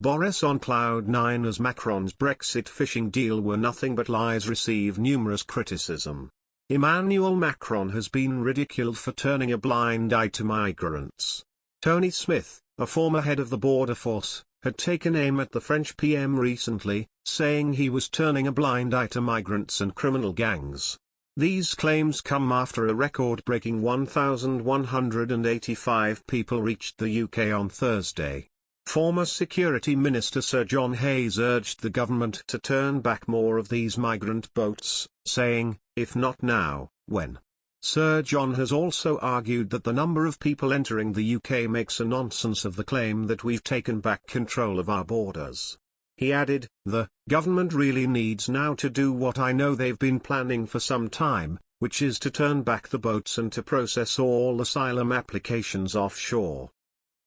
Boris on cloud nine as Macron's Brexit fishing deal were nothing but lies receive numerous criticism. Emmanuel Macron has been ridiculed for turning a blind eye to migrants. Tony Smith, a former head of the border force, had taken aim at the French PM recently, saying he was turning a blind eye to migrants and criminal gangs. These claims come after a record-breaking 1,185 people reached the UK on Thursday. Former Security Minister Sir John Hayes urged the government to turn back more of these migrant boats, saying, "If not now, when?" Sir John has also argued that the number of people entering the UK makes a nonsense of the claim that we've taken back control of our borders. He added, "The government really needs now to do what I know they've been planning for some time, which is to turn back the boats and to process all asylum applications offshore."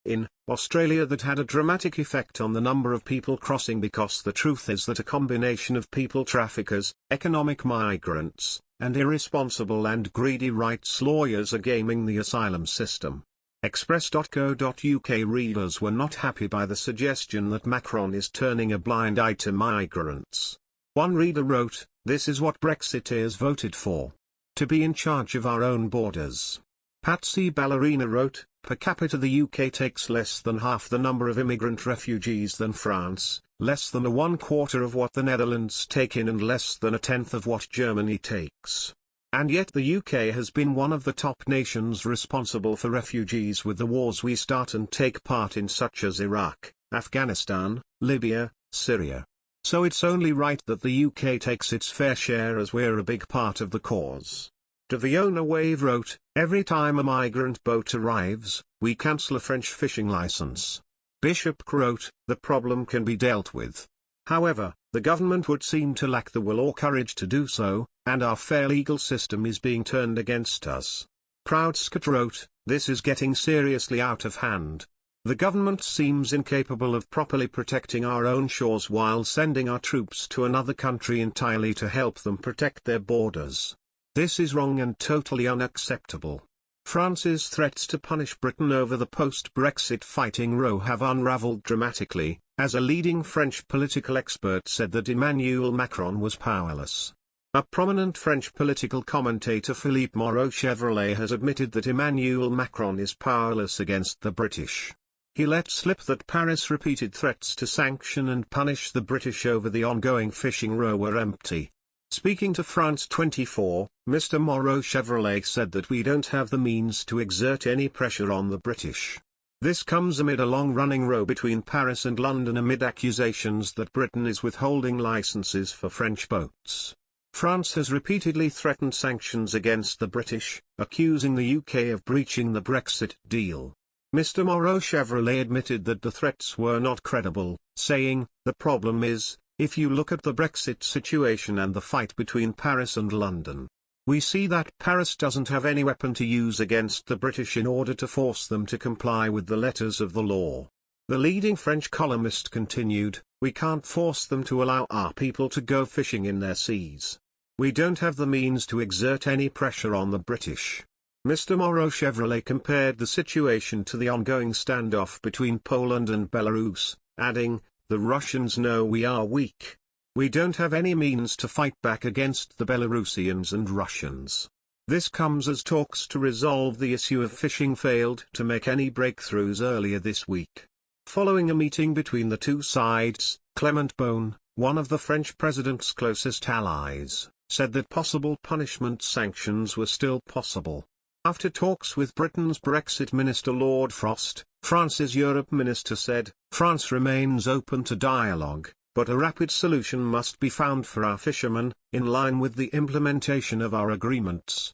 In Australia, that had a dramatic effect on the number of people crossing, because the truth is that a combination of people traffickers, economic migrants, and irresponsible and greedy rights lawyers are gaming the asylum system. Express.co.uk readers were not happy by the suggestion that Macron is turning a blind eye to migrants. One reader wrote, "This is what Brexiteers voted for. To be in charge of our own borders." Patsy Ballerina wrote, "Per capita the UK takes less than half the number of immigrant refugees than France, less than a 1/4 of what the Netherlands take in and less than a 1/10 of what Germany takes. And yet the UK has been one of the top nations responsible for refugees with the wars we start and take part in, such as Iraq, Afghanistan, Libya, Syria. So it's only right that the UK takes its fair share, as we're a big part of the cause." Daviona Wave wrote, "Every time a migrant boat arrives, we cancel a French fishing license." Bishop wrote, "The problem can be dealt with. However, the government would seem to lack the will or courage to do so, and our fair legal system is being turned against us." Proudscott wrote, "This is getting seriously out of hand. The government seems incapable of properly protecting our own shores while sending our troops to another country entirely to help them protect their borders. This is wrong and totally unacceptable." France's threats to punish Britain over the post-Brexit fighting row have unravelled dramatically, as a leading French political expert said that Emmanuel Macron was powerless. A prominent French political commentator, Philippe Moreau-Chevrolet, has admitted that Emmanuel Macron is powerless against the British. He let slip that Paris' repeated threats to sanction and punish the British over the ongoing fishing row were empty. Speaking to France 24, Mr. Moreau-Chevrolet said that we don't have the means to exert any pressure on the British. This comes amid a long-running row between Paris and London, amid accusations that Britain is withholding licenses for French boats. France has repeatedly threatened sanctions against the British, accusing the UK of breaching the Brexit deal. Mr. Moreau-Chevrolet admitted that the threats were not credible, saying, "The problem is, if you look at the Brexit situation and the fight between Paris and London, we see that Paris doesn't have any weapon to use against the British in order to force them to comply with the letters of the law." The leading French columnist continued, "We can't force them to allow our people to go fishing in their seas. We don't have the means to exert any pressure on the British." Mr. Moreau-Chevrolet compared the situation to the ongoing standoff between Poland and Belarus, adding, "The Russians know we are weak. We don't have any means to fight back against the Belarusians and Russians." This comes as talks to resolve the issue of fishing failed to make any breakthroughs earlier this week. Following a meeting between the two sides, Clement Beaune, one of the French president's closest allies, said that possible punishment sanctions were still possible. After talks with Britain's Brexit Minister Lord Frost, France's Europe Minister said, "France remains open to dialogue, but a rapid solution must be found for our fishermen, in line with the implementation of our agreements."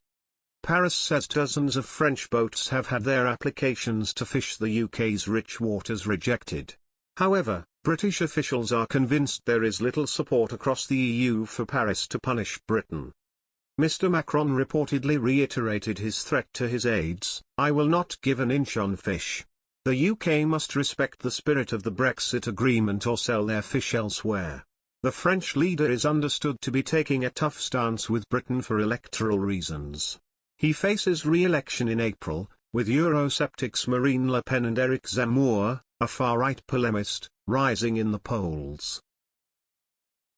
Paris says dozens of French boats have had their applications to fish the UK's rich waters rejected. However, British officials are convinced there is little support across the EU for Paris to punish Britain. Mr. Macron reportedly reiterated his threat to his aides, "I will not give an inch on fish. The UK must respect the spirit of the Brexit agreement or sell their fish elsewhere." The French leader is understood to be taking a tough stance with Britain for electoral reasons. He faces re-election in April, with Eurosceptics Marine Le Pen and Éric Zemmour, a far-right polemist, rising in the polls.